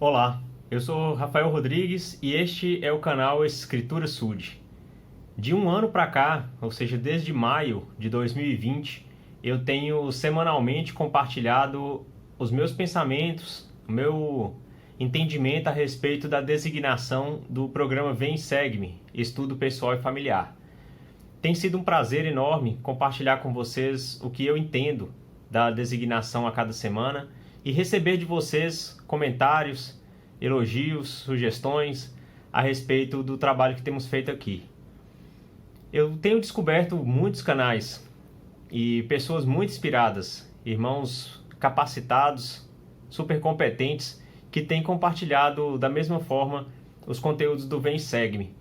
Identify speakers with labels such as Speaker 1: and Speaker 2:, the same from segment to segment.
Speaker 1: Olá, eu sou Rafael Rodrigues e este é o canal Escritura Sud. De um ano para cá, ou seja, desde maio de 2020, eu tenho semanalmente compartilhado os meus pensamentos, o meu entendimento a respeito da designação do programa Vem e Segue-me, Estudo Pessoal e Familiar. Tem sido um prazer enorme compartilhar com vocês o que eu entendo da designação a cada semana e receber de vocês comentários, elogios, sugestões a respeito do trabalho que temos feito aqui. Eu tenho descoberto muitos canais e pessoas muito inspiradas, irmãos capacitados, super competentes, que têm compartilhado da mesma forma os conteúdos do Vem e Segue-me.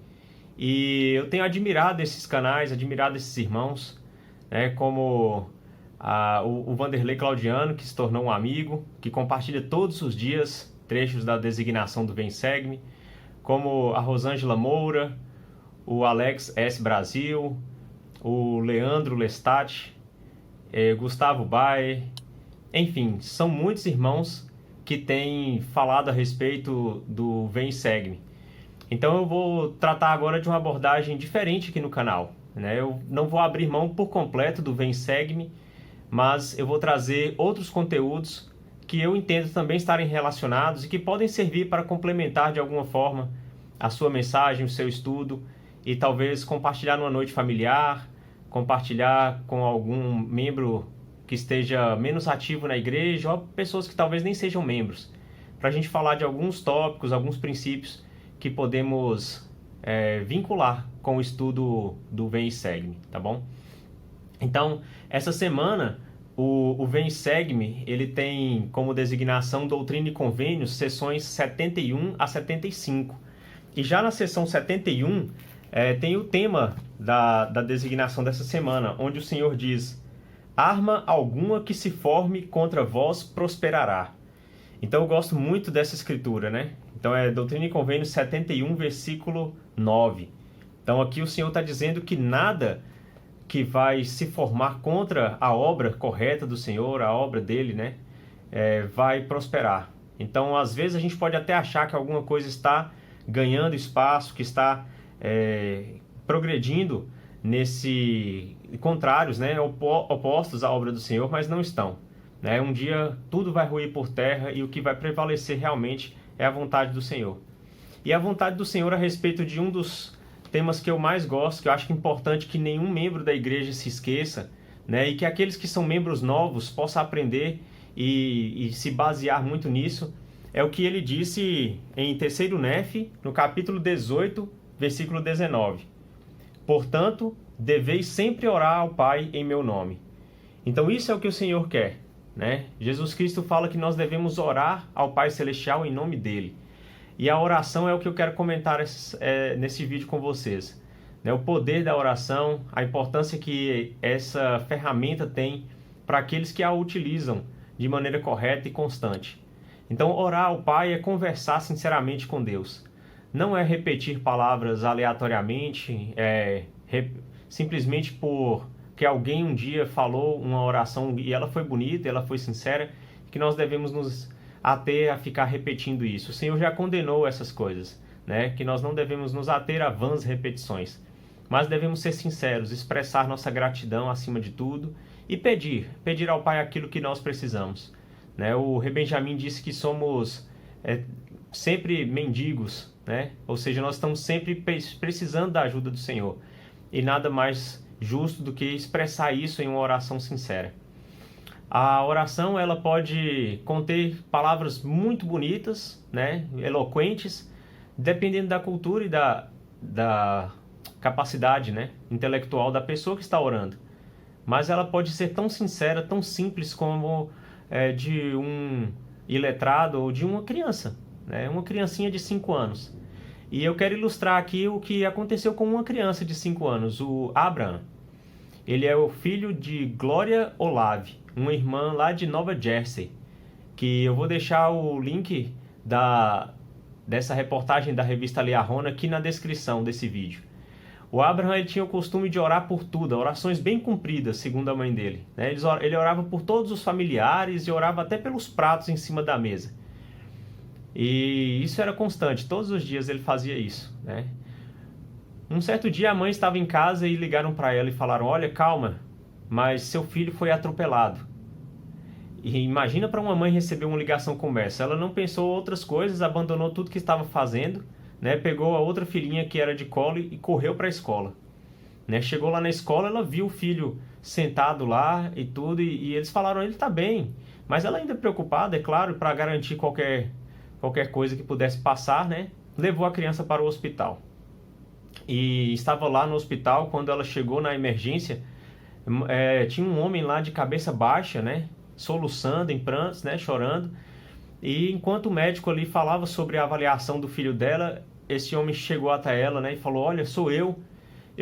Speaker 1: E eu tenho admirado esses canais, admirado esses irmãos, como o Vanderlei Claudiano, que se tornou um amigo, que compartilha todos os dias trechos da designação do Vem e Segue-me, como a Rosângela Moura, o Alex S. Brasil, o Leandro Lestat, Gustavo Baer, enfim, são muitos irmãos que têm falado a respeito do Vem e Segue-me. Então eu vou tratar agora de uma abordagem diferente aqui no canal, Eu não vou abrir mão por completo do Vem e Segue-me, mas eu vou trazer outros conteúdos que eu entendo também estarem relacionados e que podem servir para complementar de alguma forma a sua mensagem, o seu estudo e talvez compartilhar numa noite familiar, compartilhar com algum membro que esteja menos ativo na igreja ou pessoas que talvez nem sejam membros, para a gente falar de alguns tópicos, alguns princípios que podemos vincular com o estudo do Vem e Segue-me, tá bom? Então, essa semana, o Vem e Segue-me, ele tem como designação Doutrina e Convênios, sessões 71 a 75. E já na sessão 71, tem o tema da designação dessa semana, onde o Senhor diz: arma alguma que se forme contra vós prosperará. Então eu gosto muito dessa escritura, Então é Doutrina e Convênios 71, versículo 9. Então aqui o Senhor está dizendo que nada que vai se formar contra a obra correta do Senhor, a obra dele, vai prosperar. Então às vezes a gente pode até achar que alguma coisa está ganhando espaço, que está progredindo contrários, opostos à obra do Senhor, mas não estão. Um dia tudo vai ruir por terra e o que vai prevalecer realmente é a vontade do Senhor. E a vontade do Senhor a respeito de um dos temas que eu mais gosto, que eu acho que é importante que nenhum membro da igreja se esqueça, e que aqueles que são membros novos possam aprender e se basear muito nisso, é o que ele disse em 3º Nef, no capítulo 18, versículo 19. Portanto, deveis sempre orar ao Pai em meu nome. Então isso é o que o Senhor quer, Jesus Cristo fala que nós devemos orar ao Pai Celestial em nome dele. E a oração é o que eu quero comentar nesse vídeo com vocês. O poder da oração, a importância que essa ferramenta tem para aqueles que a utilizam de maneira correta e constante. Então, orar ao Pai é conversar sinceramente com Deus. Não é repetir palavras aleatoriamente, simplesmente porque alguém um dia falou uma oração e ela foi bonita, ela foi sincera, que nós devemos nos ater a ficar repetindo isso. O Senhor já condenou essas coisas, que nós não devemos nos ater a vãs repetições, mas devemos ser sinceros, expressar nossa gratidão acima de tudo e pedir ao Pai aquilo que nós precisamos. O Rei Benjamin disse que somos sempre mendigos, ou seja, nós estamos sempre precisando da ajuda do Senhor, e nada mais justo do que expressar isso em uma oração sincera. A oração ela pode conter palavras muito bonitas, eloquentes, dependendo da cultura e da capacidade intelectual da pessoa que está orando. Mas ela pode ser tão sincera, tão simples como de um iletrado ou de uma criança, uma criancinha de 5 anos. E eu quero ilustrar aqui o que aconteceu com uma criança de 5 anos, o Abraham. Ele é o filho de Glória Olave, uma irmã lá de Nova Jersey, que eu vou deixar o link dessa reportagem da revista Liahona aqui na descrição desse vídeo. O Abraham ele tinha o costume de orar por tudo, orações bem compridas, segundo a mãe dele. Ele orava por todos os familiares e orava até pelos pratos em cima da mesa. E isso era constante, todos os dias ele fazia isso, né? Um certo dia a mãe estava em casa e ligaram para ela e falaram: olha, calma, mas seu filho foi atropelado. E imagina para uma mãe receber uma ligação como essa. Ela não pensou outras coisas, abandonou tudo que estava fazendo, né? Pegou a outra filhinha que era de colo e correu para a escola. Né? Chegou lá na escola, ela viu o filho sentado lá e tudo, e eles falaram: ele está bem. Mas ela ainda preocupada, é claro, para garantir qualquer coisa que pudesse passar, né? Levou a criança para o hospital. E estava lá no hospital, quando ela chegou na emergência, tinha um homem lá de cabeça baixa, né? Soluçando em prantos, né? Chorando. E enquanto o médico ali falava sobre a avaliação do filho dela, esse homem chegou até ela, né? E falou: olha, sou eu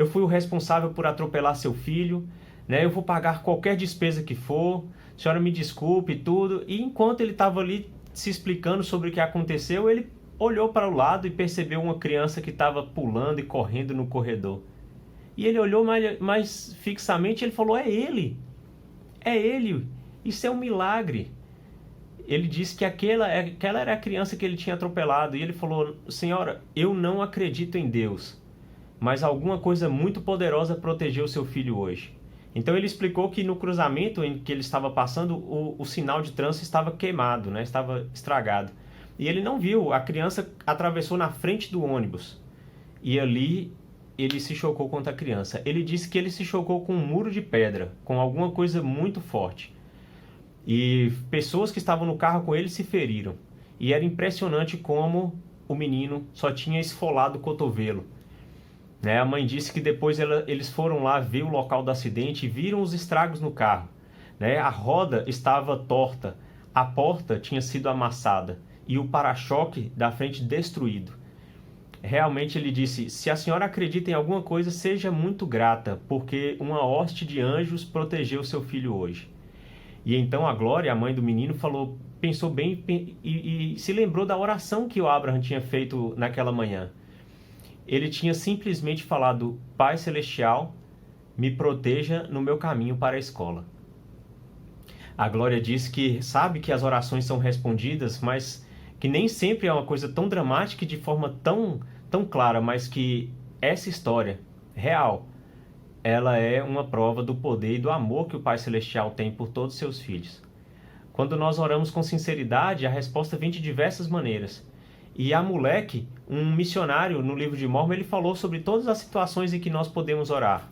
Speaker 1: fui o responsável por atropelar seu filho, né? Eu vou pagar qualquer despesa que for, a senhora me desculpe e tudo. E enquanto ele estava ali se explicando sobre o que aconteceu, ele olhou para o lado e percebeu uma criança que estava pulando e correndo no corredor. E ele olhou mais fixamente e ele falou: é ele, isso é um milagre. Ele disse que aquela era a criança que ele tinha atropelado. E ele falou: senhora, eu não acredito em Deus, mas alguma coisa muito poderosa protegeu seu filho hoje. Então ele explicou que no cruzamento em que ele estava passando, o sinal de trânsito estava queimado, né? Estava estragado. E ele não viu, a criança atravessou na frente do ônibus. E ali ele se chocou contra a criança. Ele disse que ele se chocou com um muro de pedra, com alguma coisa muito forte. E pessoas que estavam no carro com ele se feriram. E era impressionante como o menino só tinha esfolado o cotovelo. Né? A mãe disse que depois eles foram lá ver o local do acidente e viram os estragos no carro. Né? A roda estava torta, a porta tinha sido amassada e o para-choque da frente destruído. Realmente ele disse: se a senhora acredita em alguma coisa, seja muito grata, porque uma hoste de anjos protegeu seu filho hoje. E então a Glória, a mãe do menino, pensou bem e se lembrou da oração que o Abraham tinha feito naquela manhã. Ele tinha simplesmente falado: Pai Celestial, me proteja no meu caminho para a escola. A Glória diz que sabe que as orações são respondidas, mas que nem sempre é uma coisa tão dramática e de forma tão clara, mas que essa história real, ela é uma prova do poder e do amor que o Pai Celestial tem por todos os seus filhos. Quando nós oramos com sinceridade, a resposta vem de diversas maneiras. E Amulek, um missionário no livro de Mórmon, ele falou sobre todas as situações em que nós podemos orar.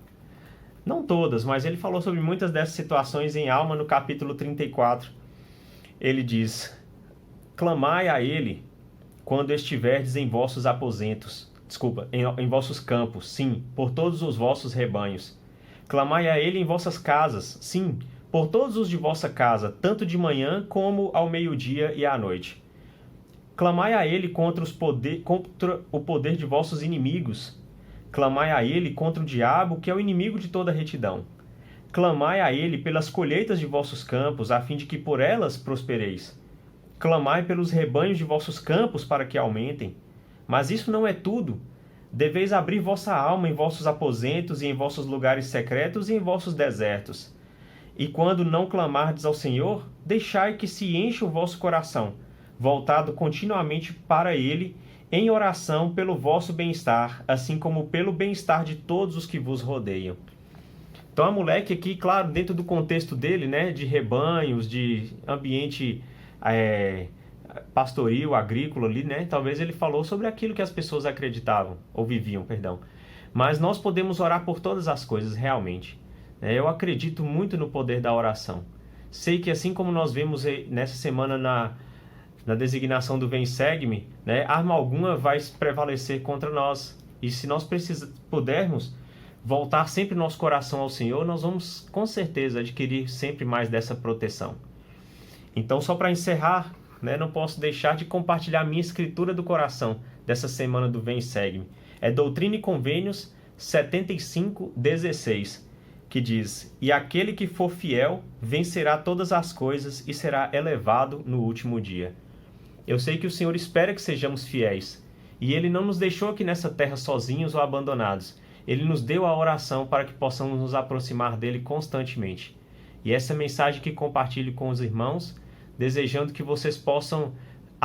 Speaker 1: Não todas, mas ele falou sobre muitas dessas situações em Alma, no capítulo 34. Ele diz: clamai a ele quando estiverdes em vossos aposentos, em vossos campos, sim, por todos os vossos rebanhos. Clamai a ele em vossas casas, sim, por todos os de vossa casa, tanto de manhã como ao meio-dia e à noite. Clamai a ele contra o poder de vossos inimigos. Clamai a ele contra o diabo, que é o inimigo de toda retidão. Clamai a ele pelas colheitas de vossos campos, a fim de que por elas prospereis. Clamai pelos rebanhos de vossos campos para que aumentem. Mas isso não é tudo. Deveis abrir vossa alma em vossos aposentos e em vossos lugares secretos e em vossos desertos. E quando não clamardes ao Senhor, deixai que se encha o vosso coração, voltado continuamente para Ele, em oração pelo vosso bem-estar, assim como pelo bem-estar de todos os que vos rodeiam. Então, Amulek aqui, claro, dentro do contexto dele, né, de rebanhos, de ambiente pastoril, agrícola ali, né? Talvez ele falou sobre aquilo que as pessoas acreditavam, ou viviam, perdão. Mas nós podemos orar por todas as coisas, realmente. Eu acredito muito no poder da oração. Sei que assim como nós vemos nessa semana na designação do Vem Segue-me, né? Arma alguma vai prevalecer contra nós. E se nós pudermos voltar sempre nosso coração ao Senhor, nós vamos com certeza adquirir sempre mais dessa proteção. Então, só para encerrar, né, não posso deixar de compartilhar a minha escritura do coração dessa semana do Vem Segue-me. É Doutrina e Convênios 75:16, que diz: e aquele que for fiel vencerá todas as coisas e será elevado no último dia. Eu sei que o Senhor espera que sejamos fiéis, e Ele não nos deixou aqui nessa terra sozinhos ou abandonados. Ele nos deu a oração para que possamos nos aproximar dEle constantemente. E essa mensagem que compartilho com os irmãos, desejando que vocês possam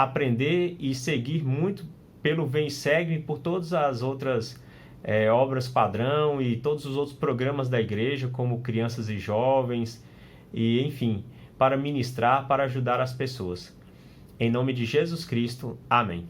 Speaker 1: aprender e seguir muito pelo Vem e Segue, por todas as outras obras padrão e todos os outros programas da igreja, como Crianças e Jovens, e enfim, para ministrar, para ajudar as pessoas. Em nome de Jesus Cristo, amém.